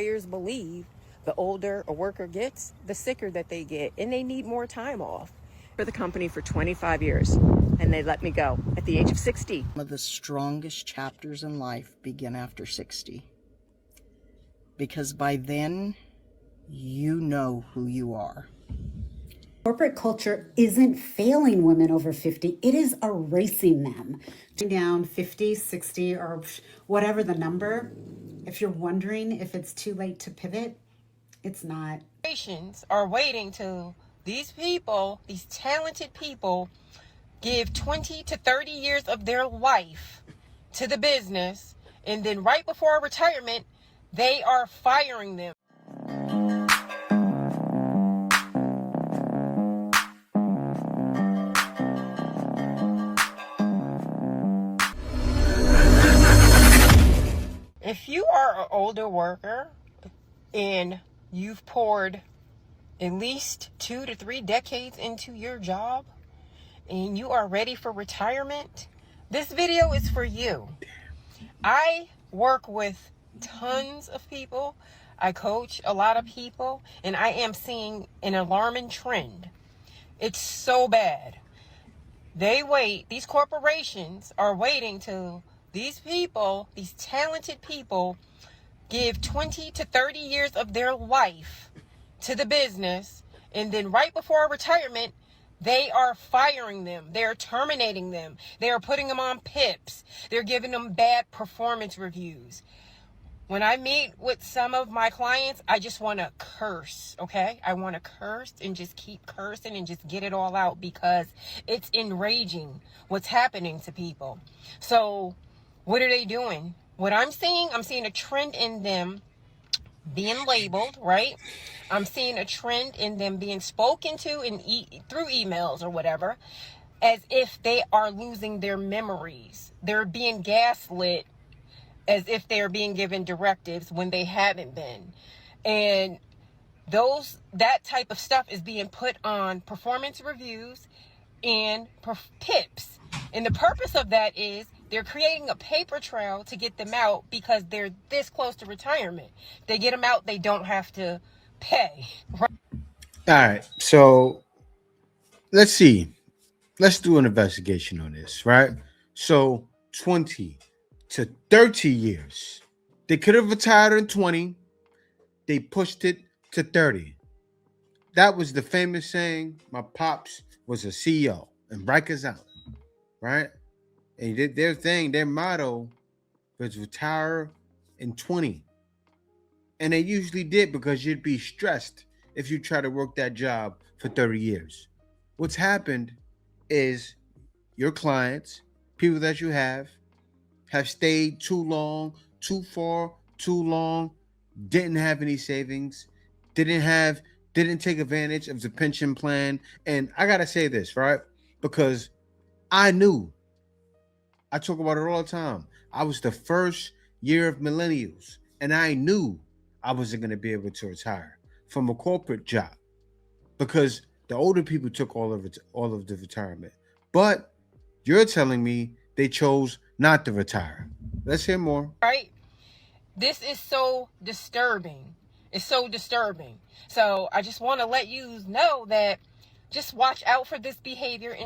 Employers believe the older a worker gets, the sicker that they get, and they need more time off. For the company for 25 years, and they let me go at the age of 60. Some of the strongest chapters in life begin after 60. Because by then, you know who you are. Corporate culture isn't failing women over 50, it is erasing them. Down 50, 60, or whatever the number, if you're wondering if it's too late to pivot, it's not. Are waiting till these people, these talented people, give 20 to 30 years of their life to the business, and then right before retirement, they are firing them. If you are an older worker and you've poured at least 2 to 3 decades into your job and you are ready for retirement, this video is for you. I work with tons of people. I coach a lot of people, and I am seeing an alarming trend. It's so bad. These corporations are waiting till these people, these talented people, give 20 to 30 years of their life to the business, and then right before retirement, they are firing them. They're terminating them. They are putting them on PIPs. They're giving them bad performance reviews. When I meet with some of my clients, I just want to curse, okay? I want to curse and just keep cursing and just get it all out because it's enraging what's happening to people. So what are they doing? What I'm seeing a trend in them being labeled, right? I'm seeing a trend in them being spoken to through emails or whatever, as if they are losing their memories. They're being gaslit as if they're being given directives when they haven't been. And that type of stuff is being put on performance reviews and PIPs. And the purpose of that is they're creating a paper trail to get them out because they're this close to retirement. If they get them out, they don't have to pay. Right? All right. So let's see. Let's do an investigation on this, right? So 20 to 30 years. They could have retired in 20. They pushed it to 30. That was the famous saying. My pops was a CEO in Rikers Island, right? And their thing, their motto was retire in 20. And they usually did because you'd be stressed if you try to work that job for 30 years. What's happened is your clients, people that you have stayed too long, too far, too long, didn't have any savings, didn't take advantage of the pension plan. And I gotta say this, right? Because I talk about it all the time. I was the first year of millennials, and I knew I wasn't going to be able to retire from a corporate job because the older people took all of the retirement. But you're telling me they chose not to retire. Let's hear more. Right? This is so disturbing. It's so disturbing. So I just want to let you know that just watch out for this behavior.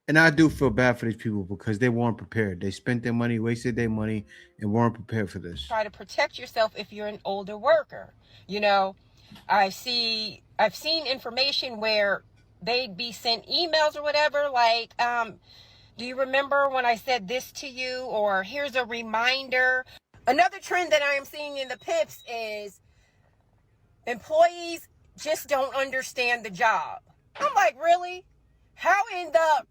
And I do feel bad for these people because they weren't prepared. They spent their money, wasted their money, and weren't prepared for this. Try to protect yourself if you're an older worker. You know, I've seen information where they'd be sent emails or whatever, like, do you remember when I said this to you? Or here's a reminder. Another trend that I am seeing in the PIPs is employees just don't understand the job. I'm like, really? How in the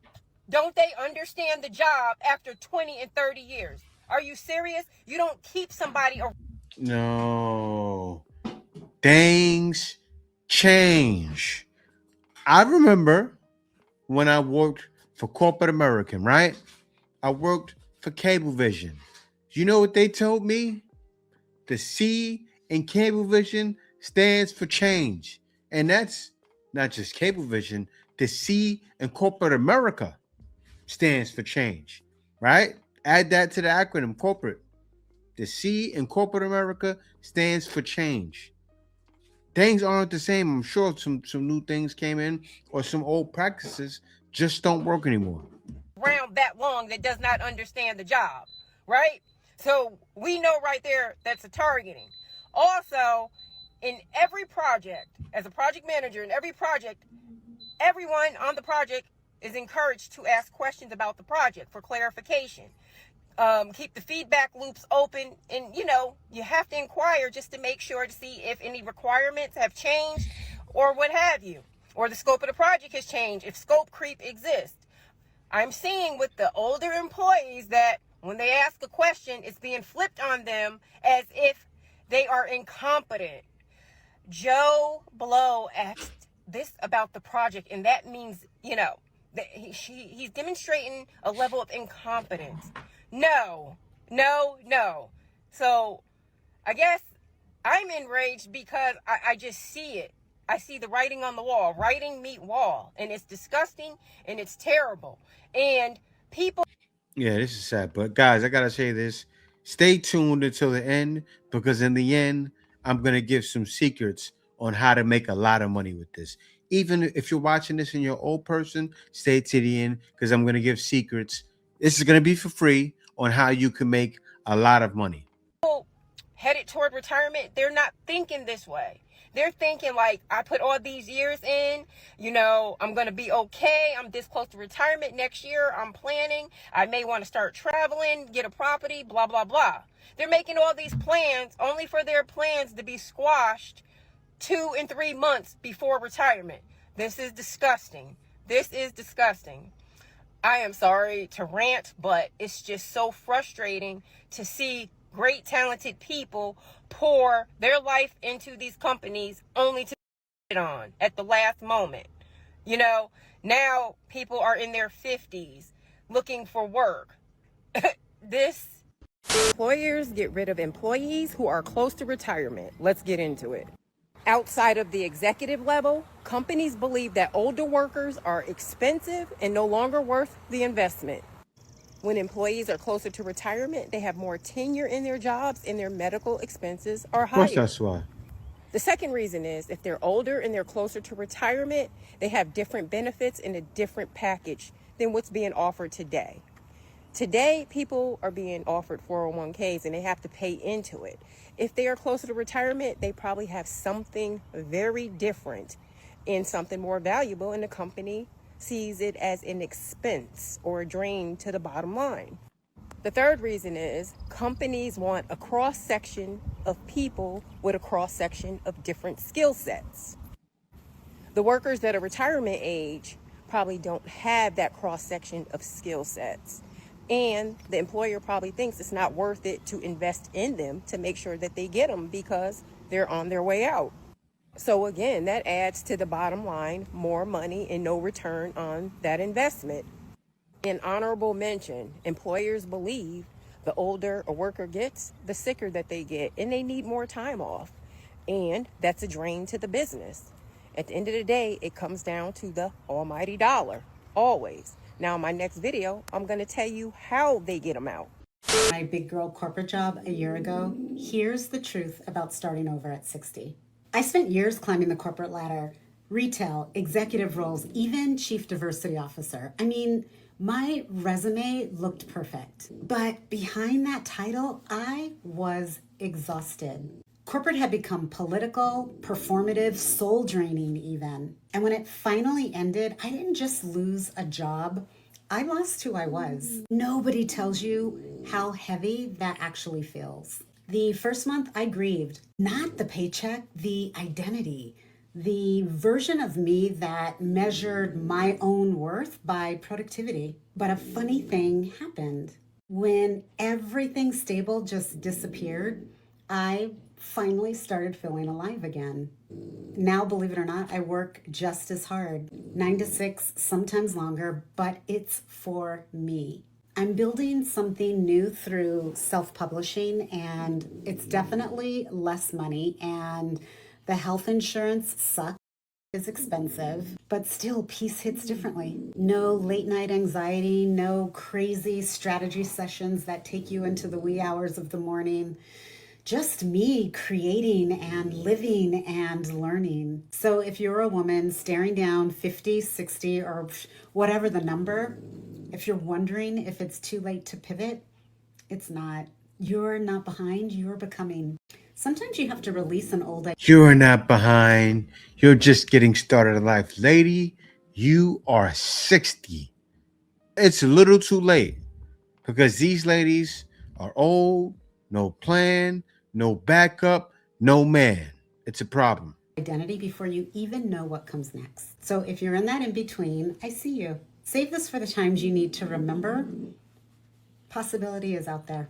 don't they understand the job after 20 and 30 years? Are you serious? You don't keep somebody around. No. Things change. I remember when I worked for corporate American, right? I worked for Cablevision. You know what they told me? The C in Cablevision stands for change. And that's not just Cablevision. The C in corporate America stands for change, right? Add that to the acronym corporate. The C in corporate America stands for change. Things aren't the same. I'm sure some new things came in, or some old practices just don't work anymore. Around that long that does not understand the job, right? So we know right there that's a targeting. Also, in every project, as a project manager, in every project, everyone on the project is encouraged to ask questions about the project for clarification. Keep the feedback loops open, and you have to inquire just to make sure to see if any requirements have changed or what have you, or the scope of the project has changed, if scope creep exists. I'm seeing with the older employees that when they ask a question, it's being flipped on them as if they are incompetent. Joe Blow asked this about the project, and that means, that he's demonstrating a level of incompetence. No. So I guess I'm enraged because I just see it. I see the writing on the wall, writing meet wall, and it's disgusting and it's terrible. And people. Yeah, this is sad. But guys, I gotta say this. Stay tuned until the end, because in the end, I'm gonna give some secrets on how to make a lot of money with this. Even if you're watching this and you're an old person, stay to the end, because I'm gonna give secrets. This is gonna be for free on how you can make a lot of money. Headed toward retirement, they're not thinking this way. They're thinking like, I put all these years in, I'm going to be okay. I'm this close to retirement next year. I'm planning. I may want to start traveling, get a property, blah, blah, blah. They're making all these plans only for their plans to be squashed 2 and 3 months before retirement. This is disgusting. This is disgusting. I am sorry to rant, but it's just so frustrating to see great talented people pour their life into these companies only to be it on at the last moment. Now people are in their 50s looking for work. Employers get rid of employees who are close to retirement. Let's get into it. Outside of the executive level, companies believe that older workers are expensive and no longer worth the investment. When employees are closer to retirement, they have more tenure in their jobs and their medical expenses are Of course, higher. that's why. The second reason is if they're older and they're closer to retirement, they have different benefits and a different package than what's being offered today. Today, people are being offered 401ks and they have to pay into it. If they are closer to retirement, they probably have something very different and something more valuable, and the company sees it as an expense or a drain to the bottom line. The third reason is companies want a cross-section of people with a cross-section of different skill sets. The workers that are retirement age probably don't have that cross-section of skill sets. And the employer probably thinks it's not worth it to invest in them to make sure that they get them because they're on their way out. So again, that adds to the bottom line, more money and no return on that investment. In honorable mention, employers believe the older a worker gets, the sicker that they get, and they need more time off. And that's a drain to the business. At the end of the day, it comes down to the almighty dollar, always. Now, in my next video, I'm going to tell you how they get them out. My big girl corporate job a year ago, here's the truth about starting over at 60. I spent years climbing the corporate ladder, retail, executive roles, even chief diversity officer. I mean, my resume looked perfect. But behind that title, I was exhausted. Corporate had become political, performative, soul draining even. And when it finally ended, I didn't just lose a job, I lost who I was. Nobody tells you how heavy that actually feels. The first month I grieved, not the paycheck, the identity, the version of me that measured my own worth by productivity. But a funny thing happened. When everything stable just disappeared, I finally started feeling alive again. Now, believe it or not, I work just as hard, 9 to 6, sometimes longer, but it's for me. I'm building something new through self-publishing, and it's definitely less money, and the health insurance sucks. is expensive, but still peace hits differently. No late night anxiety, no crazy strategy sessions that take you into the wee hours of the morning. Just me creating and living and learning. So if you're a woman staring down 50, 60, or whatever the number, if you're wondering if it's too late to pivot, it's not. You're not behind, you're becoming. Sometimes you have to release an old idea. You're not behind. You're just getting started in life. Lady, you are 60. It's a little too late because these ladies are old, no plan, no backup, no man. It's a problem. Identity before you even know what comes next. So if you're in that in between, I see you. Save this for the times you need to remember. Possibility is out there.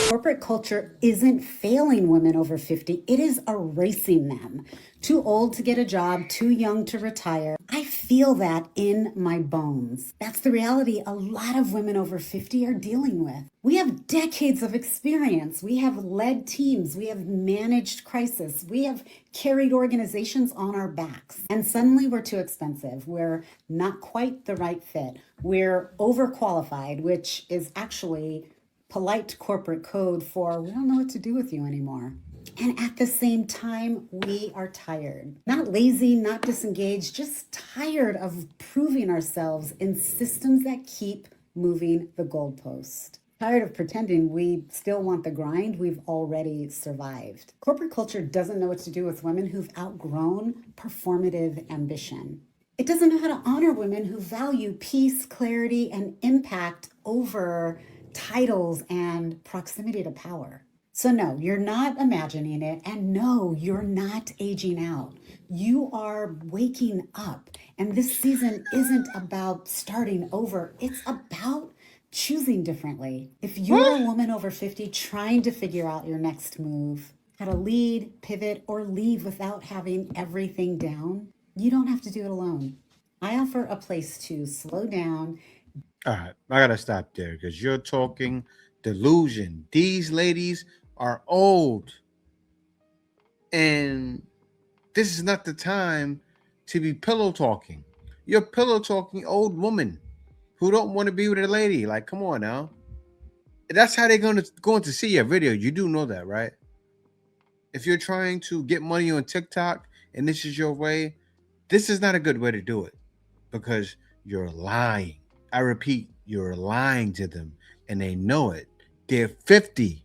Corporate culture isn't failing women over 50, it is erasing them. Too old to get a job, too young to retire. I feel that in my bones. That's the reality a lot of women over 50 are dealing with. We have decades of experience. We have led teams. We have managed crisis. We have carried organizations on our backs. And suddenly we're too expensive. We're not quite the right fit. We're overqualified, which is actually polite corporate code for we don't know what to do with you anymore. And at the same time, we are tired. Not lazy, not disengaged, just tired of proving ourselves in systems that keep moving the goalpost. Tired of pretending we still want the grind we've already survived. Corporate culture doesn't know what to do with women who've outgrown performative ambition. It doesn't know how to honor women who value peace, clarity, and impact over titles and proximity to power. So no, you're not imagining it, and no, you're not aging out. You are waking up, and this season isn't about starting over. It's about choosing differently. If you're a woman over 50 trying to figure out your next move, how to lead, pivot, or leave without having everything down, you don't have to do it alone. I offer a place to slow down. All right, I gotta stop there because you're talking delusion. These ladies are old, and this is not the time to be pillow talking. You're pillow talking old woman who don't want to be with a lady. Like, come on now. That's how they're going to see your video. You do know that, right? If you're trying to get money on TikTok and this is your way, this is not a good way to do it because you're lying. I repeat, you're lying to them and they know it. They're 50.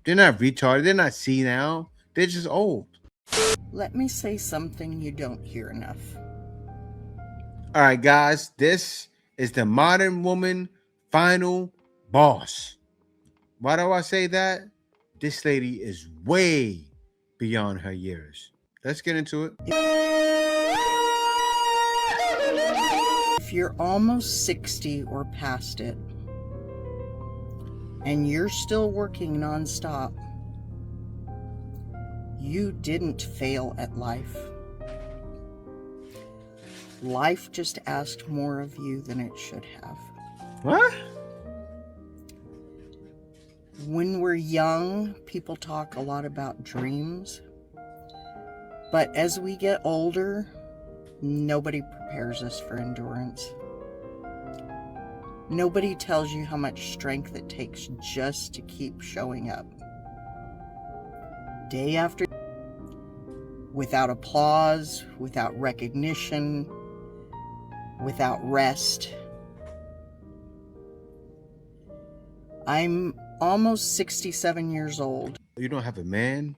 They're not retarded. They're not senile. They're just old. Let me say something you don't hear enough. All right, guys, this is the modern woman final boss. Why do I say that? This lady is way beyond her years. Let's get into it. If you're almost 60 or past it, and you're still working nonstop, you didn't fail at life. Life just asked more of you than it should have. What? When we're young, people talk a lot about dreams. But as we get older, nobody prepares us for endurance. Nobody tells you how much strength it takes just to keep showing up. Day after day, without applause, without recognition, without rest. I'm almost 67 years old. You don't have a man?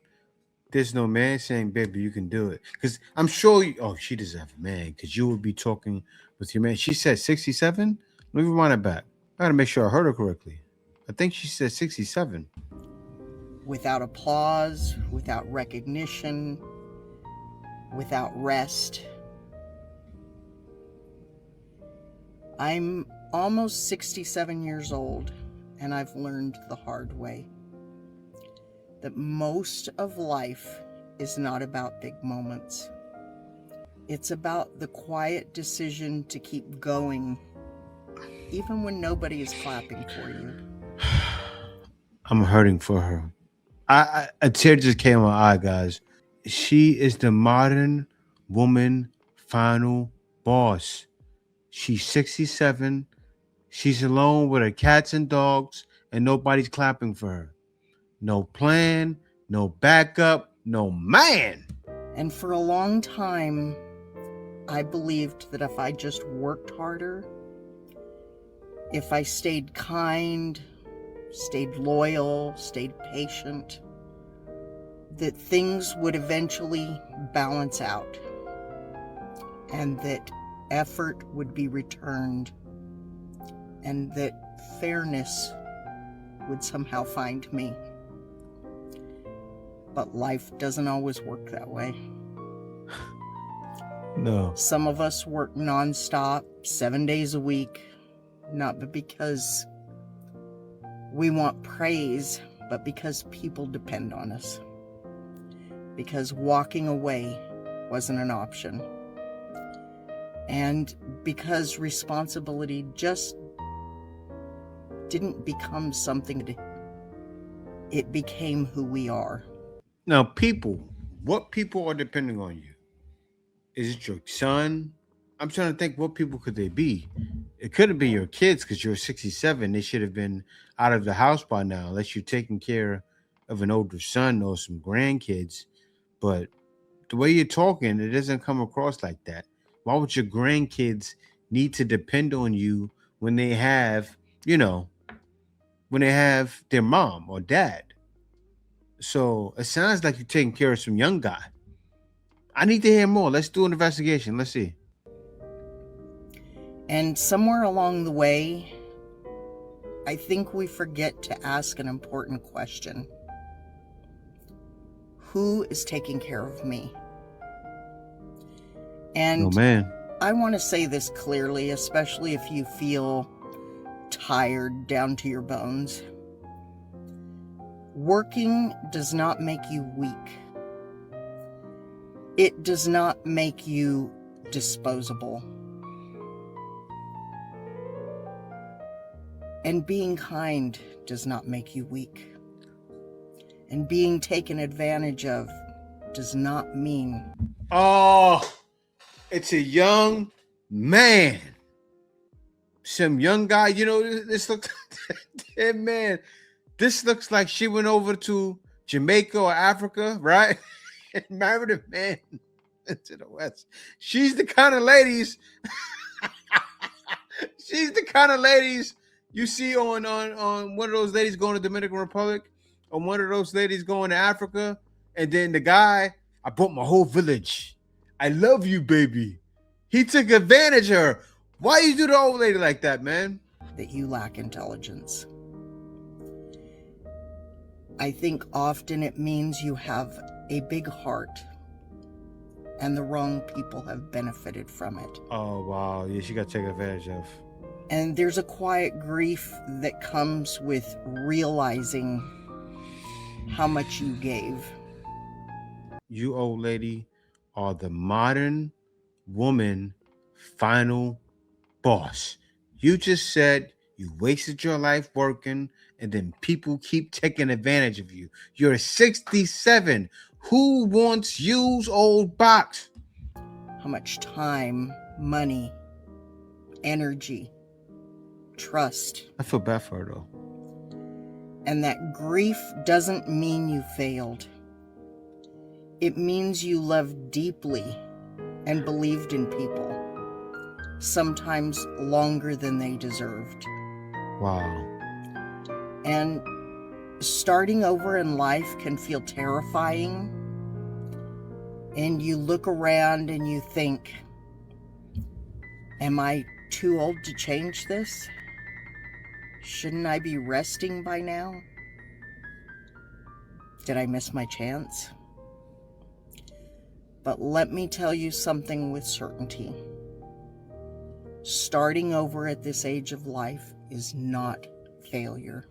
There's no man saying, baby, you can do it. Because I'm sure she doesn't have a man because you would be talking with your man. She said 67? Let me rewind it back. I gotta make sure I heard her correctly. I think she said 67. Without applause, without recognition, without rest. I'm almost 67 years old, and I've learned the hard way that most of life is not about big moments. It's about the quiet decision to keep going, even when nobody is clapping for you. I'm hurting for her. A tear just came in my eye, guys. She is the modern woman final boss. She's 67. She's alone with her cats and dogs, and nobody's clapping for her. No plan, no backup, no man. And for a long time, I believed that if I just worked harder, if I stayed kind, stayed loyal, stayed patient, that things would eventually balance out and that effort would be returned and that fairness would somehow find me. But life doesn't always work that way. No. Some of us work nonstop, 7 days a week, not because we want praise, but because people depend on us. Because walking away wasn't an option. And because responsibility just didn't become something, it became who we are. Now, what people are depending on you? Is it your son? I'm trying to think, what people could they be? It could have been your kids because you're 67. They should have been out of the house by now, unless you're taking care of an older son or some grandkids. But the way you're talking, it doesn't come across like that. Why would your grandkids need to depend on you when they have, when they have their mom or dad? So it sounds like you're taking care of some young guy. I need to hear more. Let's do an investigation. Let's see. And somewhere along the way, I think we forget to ask an important question. Who is taking care of me? And Oh, man. I want to say this clearly, especially if you feel tired down to your bones. Working does not make you weak. It does not make you disposable. And being kind does not make you weak. And being taken advantage of does not mean... Oh, it's a young man. Some young guy, this looks... man, this looks like she went over to Jamaica or Africa, right? And married a man to the West. She's the kind of ladies... she's the kind of ladies you see on one of those ladies going to Dominican Republic, or one of those ladies going to Africa, and then the guy, I brought my whole village. I love you, baby. He took advantage of her. Why you do the old lady like that, man? That you lack intelligence. I think often it means you have a big heart and the wrong people have benefited from it. Oh, wow. Yeah, she got taken advantage of. And there's a quiet grief that comes with realizing how much you gave. You, old lady, are the modern woman final boss. You just said you wasted your life working, and then people keep taking advantage of you. You're 67. Who wants used old box? How much time, money, energy, trust. I feel bad for her, though. And that grief doesn't mean you failed. It means you loved deeply and believed in people, sometimes longer than they deserved. Wow. And starting over in life can feel terrifying. And you look around and you think, am I too old to change this? Shouldn't I be resting by now? Did I miss my chance? But let me tell you something with certainty. Starting over at this age of life is not failure.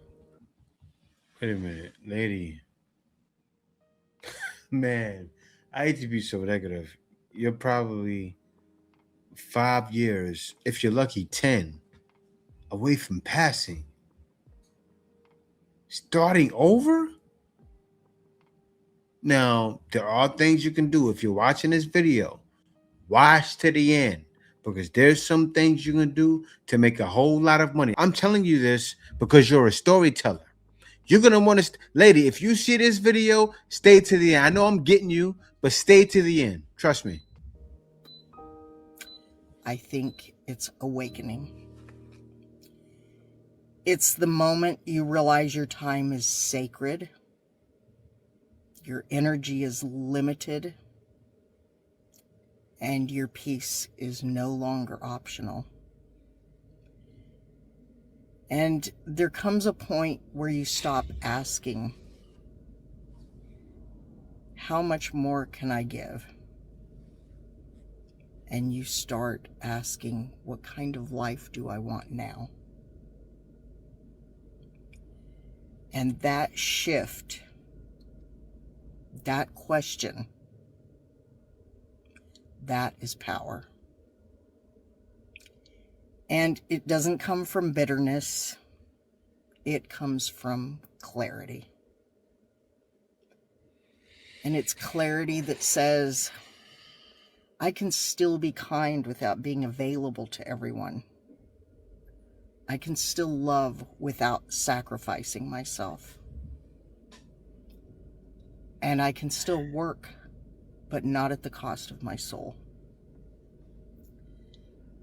Wait a minute, lady. Man, I hate to be so negative. You're probably 5 years, if you're lucky, 10, away from passing. Starting over? Now, there are things you can do if you're watching this video. Watch to the end, because there's some things you can do to make a whole lot of money. I'm telling you this because you're a storyteller. You're gonna want to, lady, if you see this video, stay to the end. I know I'm getting you, but stay to the end. Trust me. I think it's awakening. It's the moment you realize your time is sacred, your energy is limited, and your peace is no longer optional. And there comes a point where you stop asking, how much more can I give? And you start asking, what kind of life do I want now? And that shift, that question, that is power. And it doesn't come from bitterness. It comes from clarity. And it's clarity that says, I can still be kind without being available to everyone. I can still love without sacrificing myself. And I can still work, but not at the cost of my soul.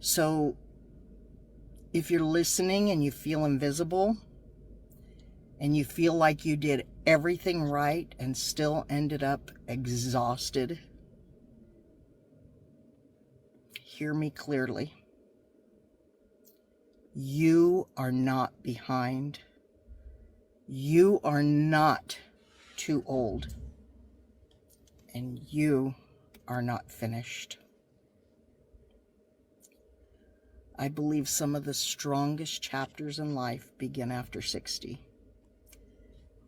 So if you're listening and you feel invisible, and you feel like you did everything right and still ended up exhausted, hear me clearly. You are not behind. You are not too old. And you are not finished. I believe some of the strongest chapters in life begin after 60.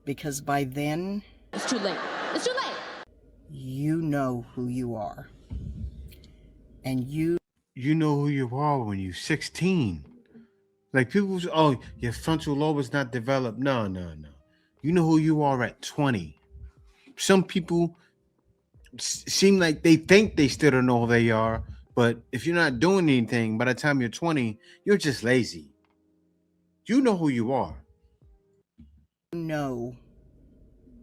Because by then, it's too late. It's too late. You know who you are. And you know who you are when you're 16. Like people say, oh, your frontal lobe is not developed. No. You know who you are at 20. Some people seem like they think they still don't know who they are, but if you're not doing anything by the time you're 20, you're just lazy. You know who you are. Know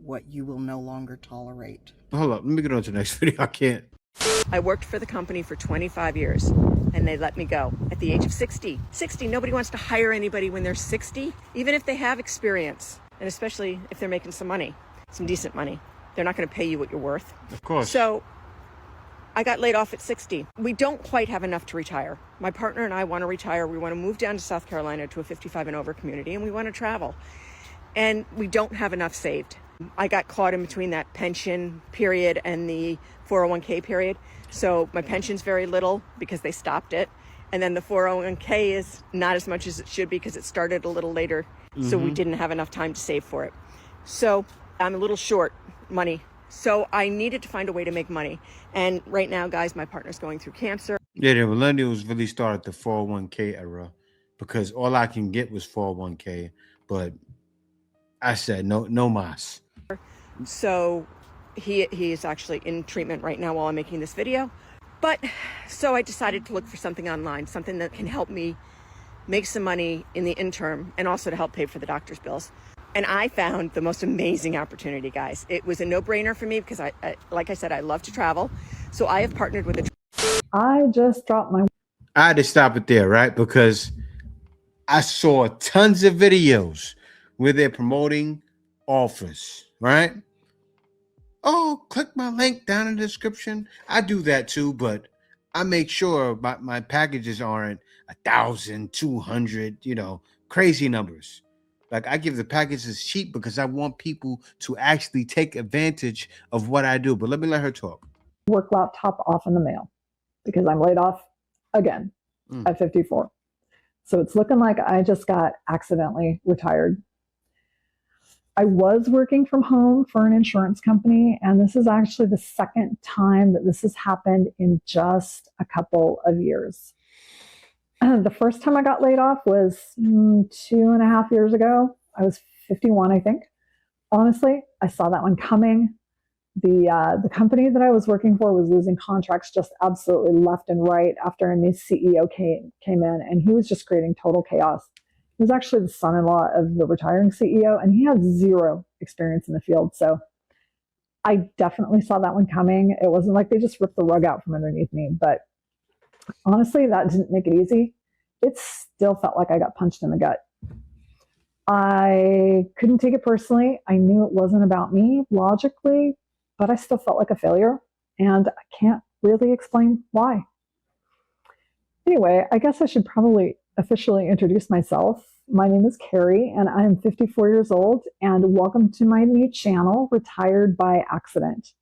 what you will no longer tolerate. Hold up, let me get on to the next video. I can't. I worked for the company for 25 years and they let me go at the age of 60. 60, nobody wants to hire anybody when they're 60, even if they have experience, and especially if they're making some money, some decent money. They're not going to pay you what you're worth. Of course. So I got laid off at 60. We don't quite have enough to retire. My partner and I want to retire. We want to move down to South Carolina to a 55 and over community, and we want to travel. And we don't have enough saved. I got caught in between that pension period and the 401k period. So my pension's very little because they stopped it. And then the 401k is not as much as it should be because it started a little later. So we didn't have enough time to save for it. So I'm a little short money. So I needed to find a way to make money. And right now, guys, my partner's going through cancer. Yeah, the millennials really started the 401k era because all I can get was 401k. But I said, no mas. So he is actually in treatment right now while I'm making this video. But so I decided to look for something online, something that can help me make some money in the interim and also to help pay for the doctor's bills. And I found the most amazing opportunity, guys. It was a no-brainer for me because I like I said, I love to travel. So I have partnered with I just dropped my... I had to stop it there, right? Because I saw tons of videos where they're promoting offers, right? Oh, click my link down in the description. I do that too, but I make sure my packages aren't 1,000, 200, crazy numbers. Like I give the packages cheap because I want people to actually take advantage of what I do. But let me let her talk. Work laptop off in the mail because I'm laid off again at 54. So it's looking like I just got accidentally retired. I was working from home for an insurance company, and this is actually the second time that this has happened in just a couple of years. The first time I got laid off was 2.5 years ago. I was 51, I think. Honestly, I saw that one coming. The company that I was working for was losing contracts just absolutely left and right after a new CEO came in, and he was just creating total chaos. He was actually the son-in-law of the retiring CEO, and he had zero experience in the field. So I definitely saw that one coming. It wasn't like they just ripped the rug out from underneath me, but honestly, that didn't make it easy. It still felt like I got punched in the gut. I couldn't take it personally. I knew it wasn't about me logically, but I still felt like a failure, and I can't really explain why. Anyway, I guess I should probably officially introduce myself. My name is Carrie, and I'm 54 years old, and welcome to my new channel, Retired by Accident.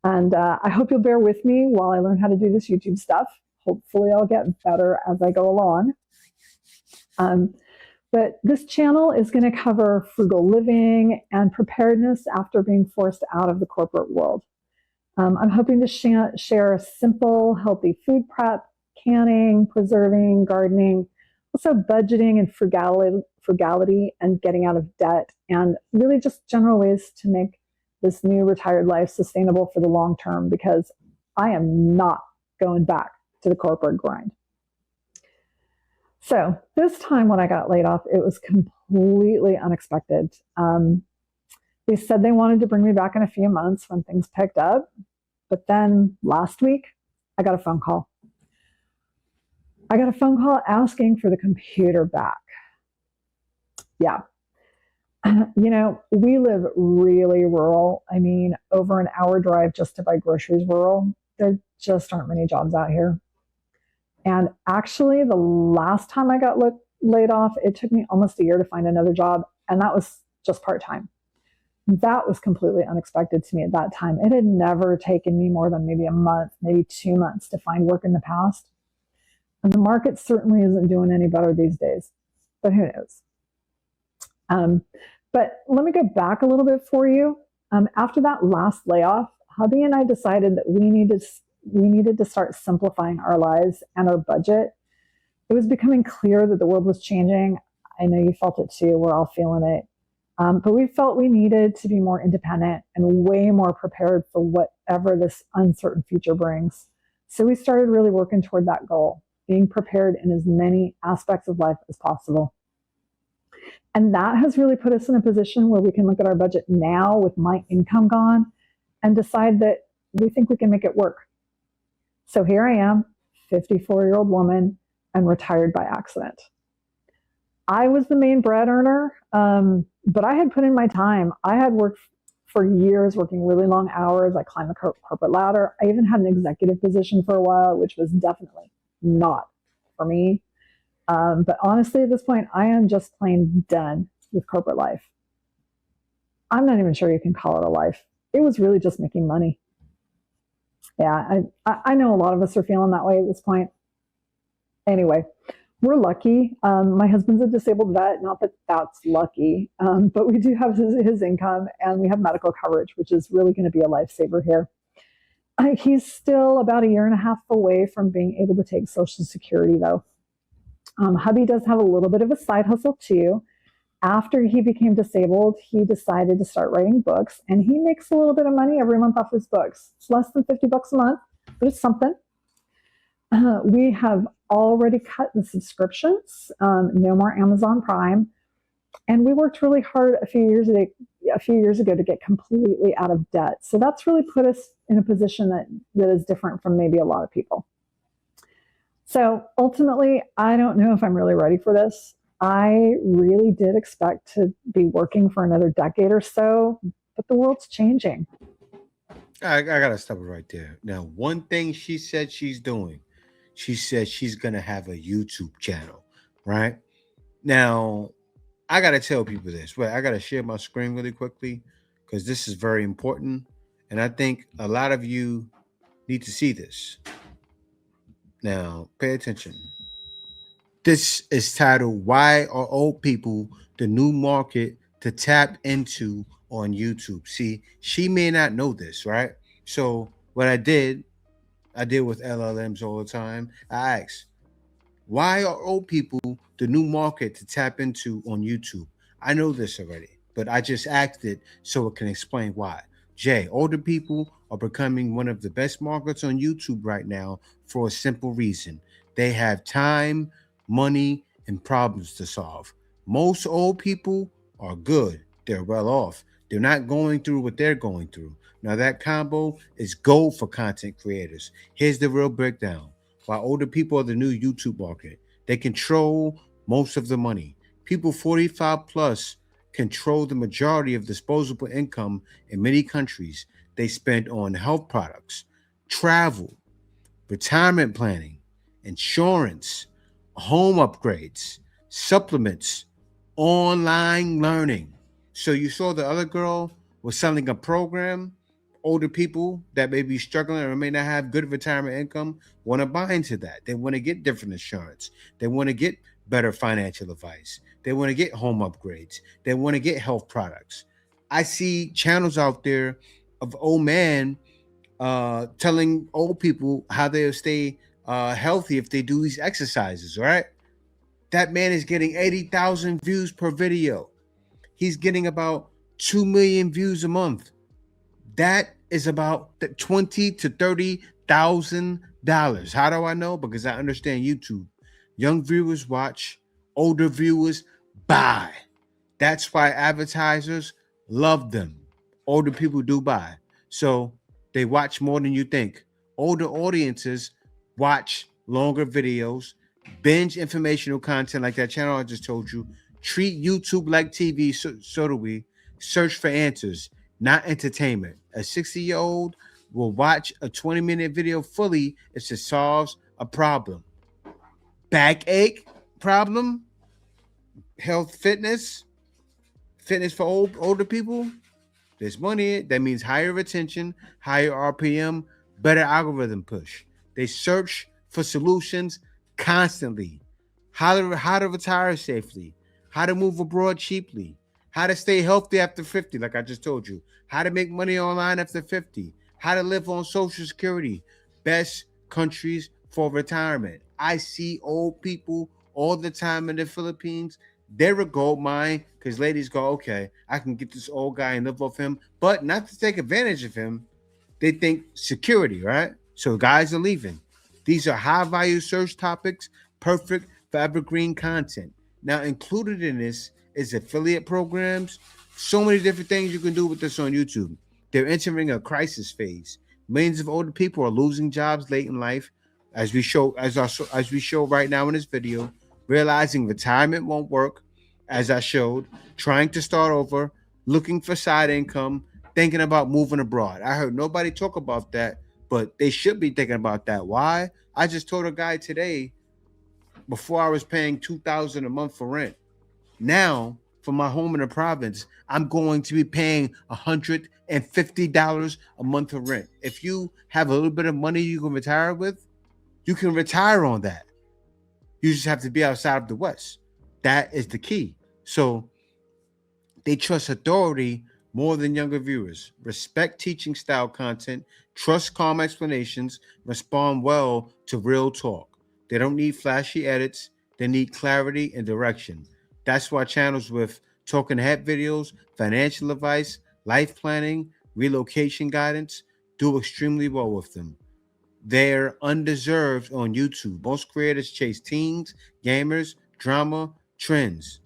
And I hope you'll bear with me while I learn how to do this YouTube stuff. Hopefully I'll get better as I go along. But this channel is going to cover frugal living and preparedness after being forced out of the corporate world. I'm hoping to share simple, healthy food prep, canning, preserving, gardening, also budgeting and frugality and getting out of debt, and really just general ways to make this new retired life sustainable for the long term, because I am not going back to the corporate grind. So this time when I got laid off, it was completely unexpected. They said they wanted to bring me back in a few months when things picked up. But then last week, I got a phone call. I got a phone call asking for the computer back. Yeah. You know, we live really rural. I mean, over an hour drive just to buy groceries rural. There just aren't many jobs out here. And actually, the last time I got laid off, it took me almost a year to find another job, and that was just part-time. That was completely unexpected to me at that time. It had never taken me more than maybe a month, maybe 2 months to find work in the past. And the market certainly isn't doing any better these days, but who knows? But let me go back a little bit for you. After that last layoff, hubby and I decided that we needed to start simplifying our lives and our budget. It was becoming clear that the world was changing. I know you felt it too. We're all feeling it. But we felt we needed to be more independent and way more prepared for whatever this uncertain future brings. So we started really working toward that goal, being prepared in as many aspects of life as possible. And that has really put us in a position where we can look at our budget now with my income gone and decide that we think we can make it work. So here I am, 54-year-old woman, and retired by accident. I was the main bread earner, but I had put in my time. I had worked for years, working really long hours. I climbed the corporate ladder. I even had an executive position for a while, which was definitely not for me. But honestly, at this point, I am just plain done with corporate life. I'm not even sure you can call it a life. It was really just making money. Yeah, I know a lot of us are feeling that way at this point. Anyway, we're lucky. My husband's a disabled vet, not that that's lucky, but we do have his income, and we have medical coverage, which is really going to be a lifesaver here. He's still about a year and a half away from being able to take Social Security, though. Hubby does have a little bit of a side hustle, too. After he became disabled, he decided to start writing books, and he makes a little bit of money every month off his books. It's less than $50 a month, but it's something. We have already cut the subscriptions, no more Amazon Prime, and we worked really hard a few years ago to get completely out of debt. So that's really put us in a position that is different from maybe a lot of people. So ultimately, I don't know if I'm really ready for this. I really did expect to be working for another decade or so, but the world's changing. I gotta stop it right there. Now, one thing she said she's doing, she said she's gonna have a YouTube channel, right? Now, I gotta tell people this. Wait, I gotta share my screen really quickly because this is very important, and I think a lot of you need to see this. Now, pay attention. This is titled "Why Are Old People the New Market to Tap Into on YouTube?" See, she may not know this, right? So what I deal with LLMs all the time. I asked, why are old people the new market to tap into on YouTube? I know this already, but I just asked it so it can explain why. Jay, older people are becoming one of the best markets on YouTube right now for a simple reason. They have time, money, and problems to solve. Most old people are good. They're well off. They're not going through what they're going through. Now, that combo is gold for content creators. Here's the real breakdown. While older people are the new YouTube market, they control most of the money. People 45 plus control the majority of disposable income in many countries. They spend on health products, travel, retirement planning, insurance, home upgrades, supplements, online learning. So you saw the other girl was selling a program. Older people that may be struggling or may not have good retirement income want to buy into that. They want to get different insurance. They want to get better financial advice. They want to get home upgrades. They want to get health products. I see channels out there of old man telling old people how they'll stay healthy if they do these exercises, right? That man is getting 80,000 views per video. He's getting about 2 million views a month. That is about $20 to $30,000. How do I know? Because I understand YouTube. Young viewers watch, older viewers buy. That's why advertisers love them. Older people do buy. So they watch more than you think. Older audiences watch longer videos, binge informational content like that channel I just told you. Treat YouTube like TV, so do we. Search for answers, not entertainment. A 60-year-old will watch a 20-minute video fully if it solves a problem. Backache problem, health, fitness for older people. There's money in it. That means higher retention, higher RPM, better algorithm push. They search for solutions constantly. How to retire safely, how to move abroad cheaply, how to stay healthy after 50, like I just told you, how to make money online after 50, how to live on Social Security, best countries for retirement. I see old people all the time in the Philippines. They're a gold mine because ladies go, okay, I can get this old guy and live off him, but not to take advantage of him. They think security, right? So guys are leaving. These are high value search topics, perfect for evergreen content. Now, included in this is affiliate programs. So many different things you can do with this on YouTube. They're entering a crisis phase. Millions of older people are losing jobs late in life, as we show right now in this video, realizing retirement won't work, as I showed, trying to start over, looking for side income, thinking about moving abroad. I heard nobody talk about that, but they should be thinking about that. Why? I just told a guy today, before I was paying $2,000 a month for rent. Now, for my home in the province, I'm going to be paying $150 a month for rent. If you have a little bit of money you can retire with, you can retire on that. You just have to be outside of the West. That is the key. So they trust authority more than younger viewers. Respect teaching style content, trust calm explanations, respond well to real talk. They don't need flashy edits. They need clarity and direction. That's why channels with talking head videos, financial advice, life planning, relocation guidance do extremely well with them. They're undeserved on YouTube. Most creators chase teens, gamers, drama, trends.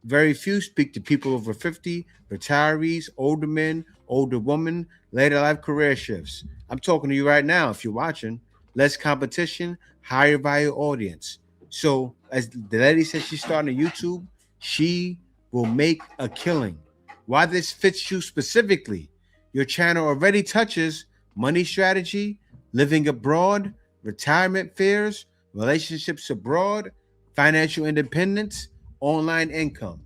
Very few speak to people over 50, retirees, older men, older women, later life career shifts. I'm talking to you right now if you're watching. Less competition, higher value audience. So, as the lady said, she's starting a YouTube, she will make a killing. Why this fits you specifically? Your channel already touches money strategy, living abroad, retirement fears, relationships abroad, financial independence, online income.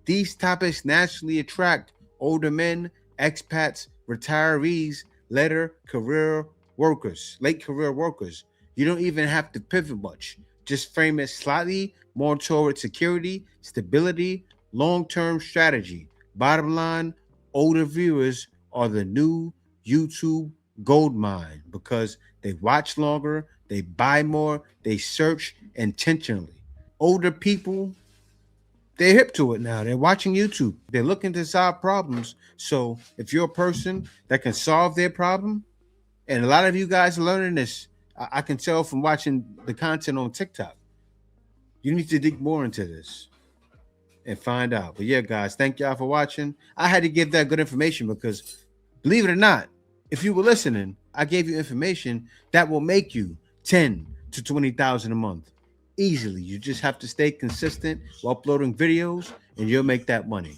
These topics naturally attract older men, expats, retirees, late career workers. You don't even have to pivot much. Just frame it slightly more toward security, stability, long-term strategy. Bottom line, older viewers are the new YouTube gold mine because they watch longer, they buy more, they search intentionally. Older people They're hip to it now. They're watching YouTube. They're looking to solve problems. So if you're a person that can solve their problem, and a lot of you guys are learning this, I can tell from watching the content on TikTok. You need to dig more into this and find out. But yeah, guys, thank y'all for watching. I had to give that good information because, believe it or not, if you were listening, I gave you information that will make you 10 to 20,000 a month easily. You just have to stay consistent while uploading videos, and you'll make that money.